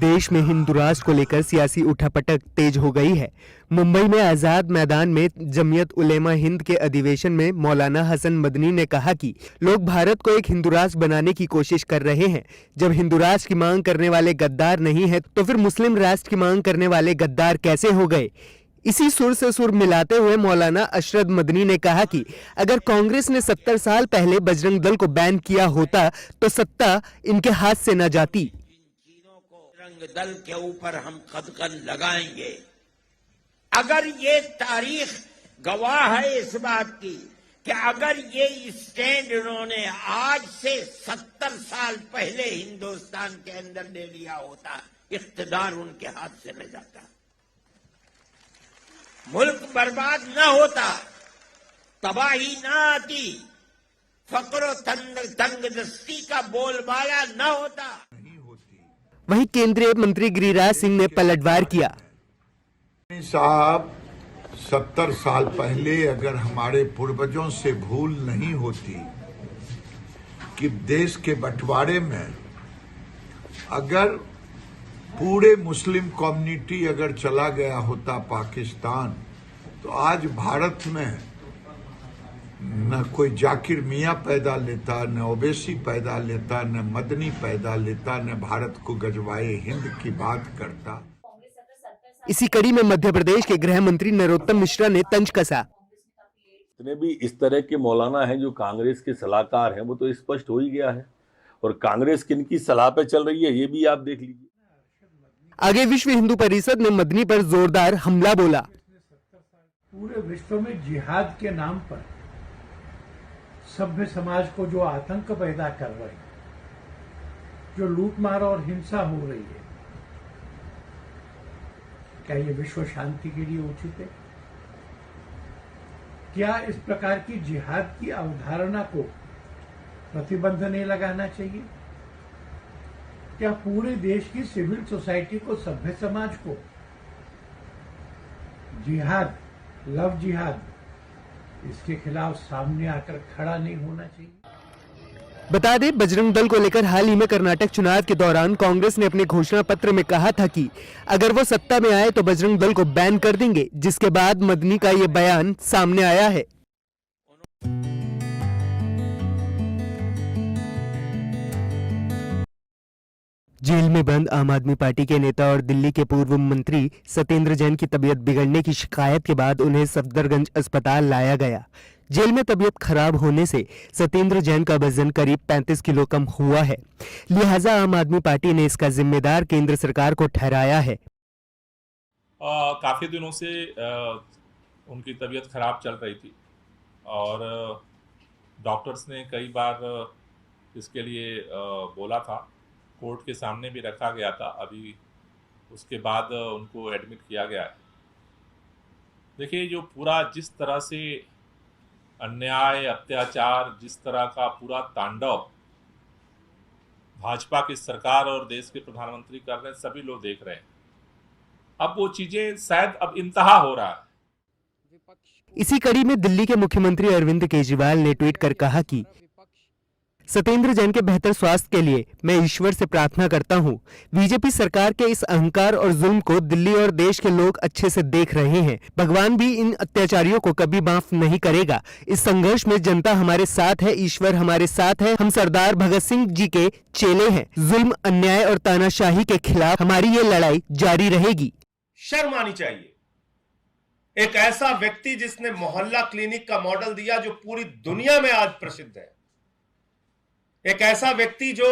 देश में हिंदू राष्ट्र को लेकर सियासी उठापटक तेज हो गई है। मुंबई में आजाद मैदान में जमीयत उलेमा हिंद के अधिवेशन में मौलाना हसन मदनी ने कहा कि लोग भारत को एक हिंदू राष्ट्र बनाने की कोशिश कर रहे हैं। जब हिंदू राष्ट्र की मांग करने वाले गद्दार नहीं है तो फिर मुस्लिम राष्ट्र की मांग करने वाले गद्दार कैसे हो गए। इसी सुर से सुर मिलाते हुए मौलाना अशरद मदनी ने कहा कि अगर कांग्रेस ने 70 साल पहले बजरंग दल को बैन किया होता तो सत्ता इनके हाथ से न जाती। बजरंग दल के ऊपर हम कदकन लगाएंगे। अगर ये तारीख गवाह है इस बात की कि अगर ये स्टैंड इन्होंने आज से 70 साल पहले हिंदुस्तान के अंदर ले लिया होता, इख्तिदार उनके हाथ से न जाता, मुल्क बर्बाद न होता, तबाही न आती, फक्र तंगदस्ती का बोलबाला न होता। वहीं केंद्रीय मंत्री गिरिराज सिंह ने पलटवार किया। साहब 70 साल पहले अगर हमारे पूर्वजों से भूल नहीं होती कि देश के बंटवारे में अगर पूरे मुस्लिम कम्युनिटी अगर चला गया होता पाकिस्तान, तो आज भारत में न कोई जाकिर मियां पैदा लेता, न ओवैसी पैदा लेता, न मदनी पैदा लेता, न भारत को गजवाए हिंद की बात करता। इसी कड़ी में मध्य प्रदेश के गृह मंत्री नरोत्तम मिश्रा ने तंज कसा। जितने भी इस तरह के मौलाना हैं जो कांग्रेस के सलाहकार हैं, वो तो स्पष्ट हो ही गया है, और कांग्रेस किन की सलाह पे चल रही है ये भी आप देख लीजिए। आगे विश्व हिंदू परिषद ने मदनी पर जोरदार हमला बोला। पूरे विश्व में जिहाद के नाम पर सभ्य समाज को जो आतंक पैदा कर रहे हैं, जो लूटमार और हिंसा हो रही है, क्या ये विश्व शांति के लिए उचित है? क्या इस प्रकार की जिहाद की अवधारणा को प्रतिबंध नहीं लगाना चाहिए? क्या पूरे देश की सिविल सोसाइटी को, सभ्य समाज को जिहाद, लव जिहाद, इसके खिलाफ सामने आकर खड़ा नहीं होना चाहिए? बता दें, बजरंग दल को लेकर हाल ही में कर्नाटक चुनाव के दौरान कांग्रेस ने अपने घोषणा पत्र में कहा था कि अगर वो सत्ता में आए तो बजरंग दल को बैन कर देंगे, जिसके बाद मदनी का ये बयान सामने आया है। जेल में बंद आम आदमी पार्टी के नेता और दिल्ली के पूर्व मंत्री सत्येंद्र जैन की तबीयत बिगड़ने की शिकायत के बाद उन्हें सफदरगंज अस्पताल लाया गया। जेल में तबीयत खराब होने से सत्येंद्र जैन का वजन करीब 35 किलो कम हुआ है, लिहाजा आम आदमी पार्टी ने इसका जिम्मेदार केंद्र सरकार को ठहराया है। काफ़ी दिनों से उनकी तबीयत खराब चल रही थी और डॉक्टर्स ने कई बार इसके लिए बोला था, कोर्ट के सामने भी रखा गया था, अभी उसके बाद उनको एडमिट किया गया है। देखिए, जो पूरा जिस तरह से अन्याय, अत्याचार, जिस तरह का पूरा तांडव भाजपा की सरकार और देश के प्रधानमंत्री कर रहे हैं, सभी लोग देख रहे हैं। अब वो चीजें शायद अब इंतहा हो रहा है। इसी कड़ी में दिल्ली के मुख्यमंत्री अरविंद केजरीवाल ने ट्वीट कर कहा कि सत्येंद्र जैन के बेहतर स्वास्थ्य के लिए मैं ईश्वर से प्रार्थना करता हूं। बीजेपी सरकार के इस अहंकार और जुल्म को दिल्ली और देश के लोग अच्छे से देख रहे हैं। भगवान भी इन अत्याचारियों को कभी माफ नहीं करेगा। इस संघर्ष में जनता हमारे साथ है, ईश्वर हमारे साथ है। हम सरदार भगत सिंह जी के चेले हैं। जुल्म, अन्याय और तानाशाही के खिलाफ हमारी ये लड़ाई जारी रहेगी। शर्म आनी चाहिए। एक ऐसा व्यक्ति जिसने मोहल्ला क्लिनिक का मॉडल दिया जो पूरी दुनिया में आज प्रसिद्ध है, एक ऐसा व्यक्ति जो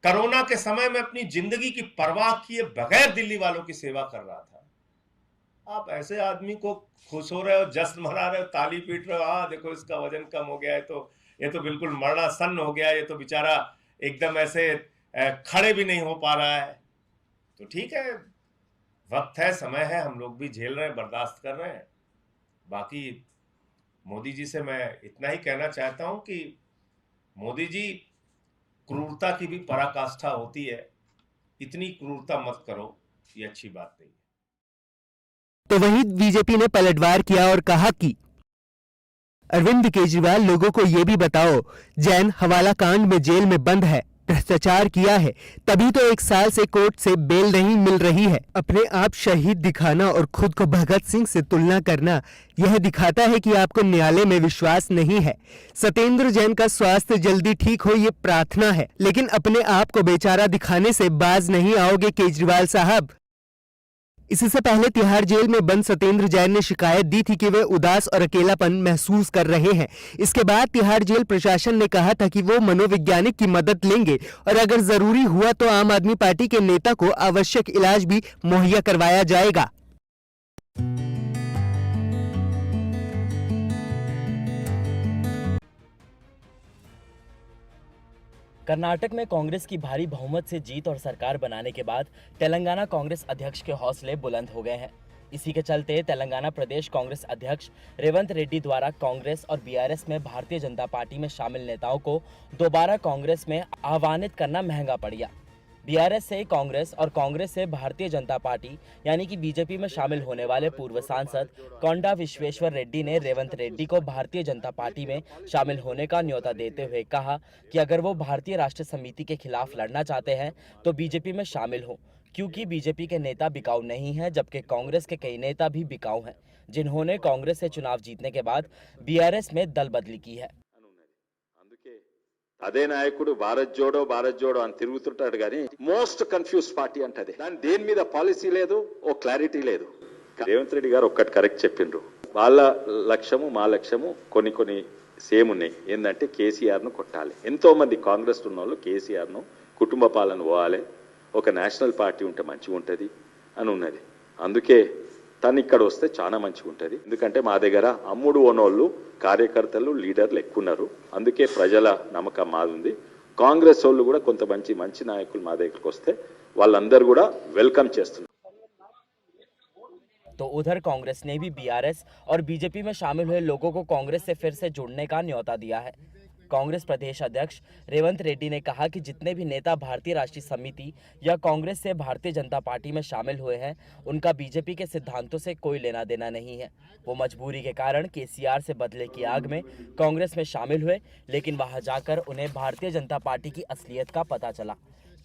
कोरोना के समय में अपनी जिंदगी की परवाह किए बगैर दिल्ली वालों की सेवा कर रहा था। आप ऐसे आदमी को खुश हो रहे हो, जश्न मना रहे हो, ताली पीट रहे हो, हाँ देखो इसका वजन कम हो गया है, तो ये तो बिल्कुल मरणासन्न हो गया है, ये तो बेचारा एकदम ऐसे खड़े भी नहीं हो पा रहा है। तो ठीक है, वक्त है, समय है, हम लोग भी झेल रहे हैं, बर्दाश्त कर रहे हैं। बाकी मोदी जी से मैं इतना ही कहना चाहता हूं कि मोदी जी, क्रूरता की भी पराकाष्ठा होती है, इतनी क्रूरता मत करो, ये अच्छी बात नहीं है। तो वहीं बीजेपी ने पलटवार किया और कहा कि अरविंद केजरीवाल, लोगों को ये भी बताओ, जैन हवाला कांड में जेल में बंद है, भ्रष्टाचार किया है, तभी तो 1 साल से कोर्ट से बेल नहीं मिल रही है। अपने आप शहीद दिखाना और खुद को भगत सिंह से तुलना करना यह दिखाता है कि आपको न्यायालय में विश्वास नहीं है। सत्येंद्र जैन का स्वास्थ्य जल्दी ठीक हो ये प्रार्थना है, लेकिन अपने आप को बेचारा दिखाने से बाज नहीं आओगे केजरीवाल साहब। इससे पहले तिहाड़ जेल में बंद सत्येंद्र जैन ने शिकायत दी थी कि वे उदास और अकेलापन महसूस कर रहे हैं। इसके बाद तिहाड़ जेल प्रशासन ने कहा था कि वो मनोवैज्ञानिक की मदद लेंगे और अगर जरूरी हुआ तो आम आदमी पार्टी के नेता को आवश्यक इलाज भी मुहैया करवाया जाएगा। कर्नाटक में कांग्रेस की भारी बहुमत से जीत और सरकार बनाने के बाद तेलंगाना कांग्रेस अध्यक्ष के हौसले बुलंद हो गए हैं। इसी के चलते तेलंगाना प्रदेश कांग्रेस अध्यक्ष रेवंत रेड्डी द्वारा कांग्रेस और बीआरएस में भारतीय जनता पार्टी में शामिल नेताओं को दोबारा कांग्रेस में आह्वानित करना महंगा पड़ गया। बीआरएस से कांग्रेस और कांग्रेस से भारतीय जनता पार्टी यानी कि बीजेपी में शामिल होने वाले पूर्व सांसद कोंडा विश्वेश्वर रेड्डी ने रेवंत रेड्डी को भारतीय जनता पार्टी में शामिल होने का न्योता देते हुए कहा कि अगर वो भारतीय राष्ट्र समिति के खिलाफ लड़ना चाहते हैं तो बीजेपी में शामिल हो, क्योंकि बीजेपी के नेता बिकाऊ नहीं हैं, जबकि कांग्रेस के कई नेता भी बिकाऊ हैं, जिन्होंने कांग्रेस से चुनाव जीतने के बाद बीआरएस में दल बदली की है। అదే నాయకుడు భారత్ జోడో అని తిరుగుతుంటాడు కానీ మోస్ట్ కన్ఫ్యూజ్ పార్టీ అంటది. దాని దేని మీద పాలసీ లేదు, ఓ క్లారిటీ లేదు. రేవంత్ రెడ్డి గారు ఒక్కటి కరెక్ట్ చెప్పిండ్రు. వాళ్ళ లక్ష్యము మా లక్ష్యము కొన్ని సేమ్ ఉన్నాయి. ఏంటంటే కేసీఆర్ ను కొట్టాలి. ఎంతో మంది కాంగ్రెస్ ఉన్న వాళ్ళు కేసీఆర్ ను కుటుంబ పాలన పోవాలి, ఒక నేషనల్ పార్టీ ఉంటే మంచిగా ఉంటది అని ఉన్నది. అందుకే తను ఇక్కడ వస్తే చాలా మంచిగా ఉంటది. ఎందుకంటే మా దగ్గర అమ్ముడు ఓనోళ్ళు కార్యకర్తలు లీడర్లు ఎక్కువ ఉన్నారు. అందుకే ప్రజల నమ్మకం మాది ఉంది. కాంగ్రెస్ వాళ్ళు కూడా కొంత మంచి నాయకులు మా దగ్గరికి వస్తే వాళ్ళందరూ కూడా వెల్కమ్ చేస్తున్నారు. तो उधर कांग्रेस ने भी बीआरएस और बीजेपी में शामिल हुए लोगों को कांग्रेस से फिर से जुड़ने का न्योता दिया है। कांग्रेस प्रदेश अध्यक्ष रेवंत रेड्डी ने कहा कि जितने भी नेता भारतीय राष्ट्रीय समिति या कांग्रेस से भारतीय जनता पार्टी में शामिल हुए हैं, उनका बीजेपी के सिद्धांतों से कोई लेना देना नहीं है। वो मजबूरी के कारण केसीआर से बदले की आग में कांग्रेस में शामिल हुए, लेकिन वहां जाकर उन्हें भारतीय जनता पार्टी की असलियत का पता चला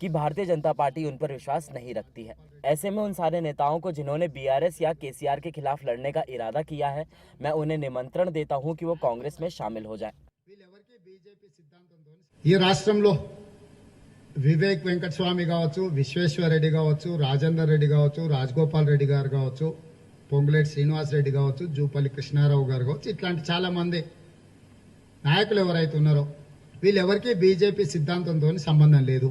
कि भारतीय जनता पार्टी उन पर विश्वास नहीं रखती है। ऐसे में उन सारे नेताओं को जिन्होंने बीआरएस या केसीआर के खिलाफ लड़ने का इरादा किया है, मैं उन्हें निमंत्रण देता हूं कि वो कांग्रेस में शामिल हो जाएं। ఈ రాష్ట్రంలో వివేక్ వెంకటస్వామి కావచ్చు, విశ్వేశ్వర రెడ్డి కావచ్చు, రాజేందర్ రెడ్డి కావచ్చు, రాజగోపాల్ రెడ్డి గారు కావచ్చు, పొంగులేటి శ్రీనివాస్ రెడ్డి కావచ్చు, జూపల్లి కృష్ణారావు గారు కావచ్చు, ఇట్లాంటి చాలా మంది నాయకులు ఎవరైతే ఉన్నారో వీళ్ళెవరికి బీజేపీ సిద్ధాంతంతో సంబంధం లేదు.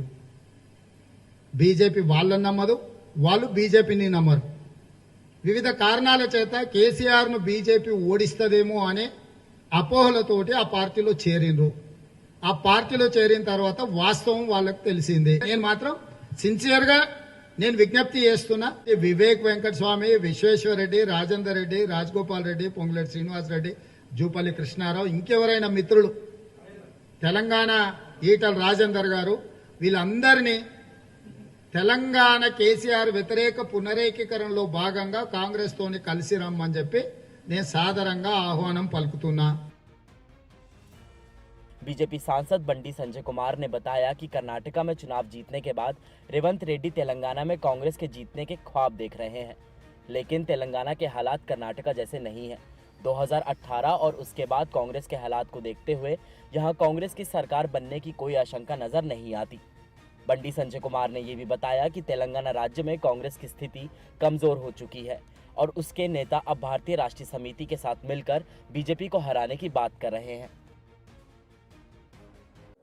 బీజేపీ వాళ్ళని నమ్మదు, వాళ్ళు బీజేపీని నమ్మరు. వివిధ కారణాల చేత కేసీఆర్ను బీజేపీ ఓడిస్తుందేమో అనే అపోహలతోటి ఆ పార్టీలో చేరిండ్రు. ఆ పార్టీలో చేరిన తర్వాత వాస్తవం వాళ్ళకి తెలిసింది. నేను మాత్రం సిన్సియర్ గా నేను విజ్ఞప్తి చేస్తున్నా, వివేక్ వెంకటస్వామి, విశ్వేశ్వర రెడ్డి, రాజేందర్ రెడ్డి, రాజగోపాల్ రెడ్డి, పొంగులేటి శ్రీనివాస్ రెడ్డి, జూపల్లి కృష్ణారావు, ఇంకెవరైనా మిత్రులు, తెలంగాణ ఈటల రాజేందర్ గారు, వీళ్ళందరినీ తెలంగాణ కేసీఆర్ వ్యతిరేక పునరేకీకరణలో భాగంగా కాంగ్రెస్ తోని కలిసి రమ్మని చెప్పి నేను సాదరంగా ఆహ్వానం పలుకుతున్నా. बीजेपी सांसद बंडी संजय कुमार ने बताया कि कर्नाटका में चुनाव जीतने के बाद रेवंत रेड्डी तेलंगाना में कांग्रेस के जीतने के ख्वाब देख रहे हैं, लेकिन तेलंगाना के हालात कर्नाटका जैसे नहीं है। 2018 और उसके बाद कांग्रेस के हालात को देखते हुए यहां कांग्रेस की सरकार बनने की कोई आशंका नजर नहीं आती। बंडी संजय कुमार ने यह भी बताया कि तेलंगाना राज्य में कांग्रेस की स्थिति कमजोर हो चुकी है और उसके नेता अब भारतीय राष्ट्रीय समिति के साथ मिलकर बीजेपी को हराने की बात कर रहे हैं।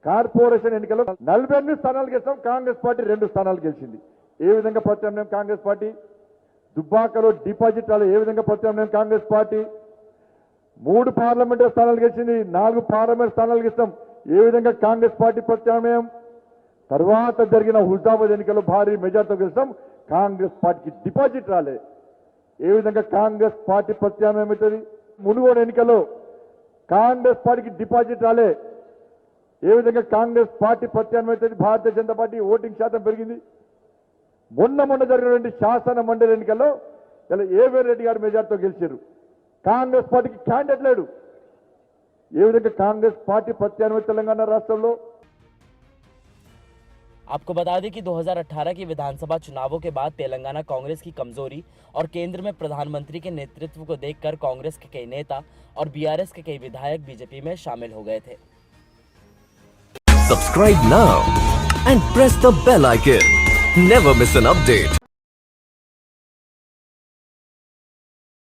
కార్పొరేషన్ ఎన్నికల్లో 48 స్థానాలు గెలిచాం. కాంగ్రెస్ పార్టీ 2 స్థానాలు గెలిచింది. ఏ విధంగా ప్రత్యామ్నాయం కాంగ్రెస్ పార్టీ? దుబ్బాకలో డిపాజిట్ రాలేదు. ఏ విధంగా ప్రత్యామ్నాయం కాంగ్రెస్ పార్టీ? 3 పార్లమెంటు స్థానాలు గెలిచింది. 4 పార్లమెంట్ స్థానాలు గెలిచాం. ఏ విధంగా కాంగ్రెస్ పార్టీ ప్రత్యామ్నాయం? తర్వాత జరిగిన హుజాబాద్ ఎన్నికల్లో భారీ మెజార్టీతో గెలిచాం. కాంగ్రెస్ పార్టీకి డిపాజిట్ రాలే. ఏ విధంగా కాంగ్రెస్ పార్టీ ప్రత్యామ్నాయం అవుతుంది? మునుగోడు ఎన్నికల్లో కాంగ్రెస్ పార్టీకి డిపాజిట్ రాలే. ఏ విధంగా కాంగ్రెస్ పార్టీ ప్రత్యామ్నాయం? భారతీయ జనతా పార్టీ ఓటింగ్ శాతం పెరిగింది. మొన్న జరిగినటువంటి శాసన మండలి ఎన్నికల్లో ఇలా ఏవేర్ రెడ్డి గారు మెజార్టీతో గెలిచారు. కాంగ్రెస్ పార్టీకి క్యాండిడేట్ లేడు. ఏ విధంగా కాంగ్రెస్ పార్టీ ప్రత్యామ్నాయం తెలంగాణ రాష్ట్రంలో? आपको बता दें कि 2018 के विधानसभा चुनावों के बाद तेलंगाना कांग्रेस की कमजोरी और केंद्र में प्रधानमंत्री के नेतृत्व को देखकर कांग्रेस के कई नेता और बीआरएस के कई विधायक बीजेपी में शामिल हो गए थे। Subscribe now and press the bell icon. Never miss an update.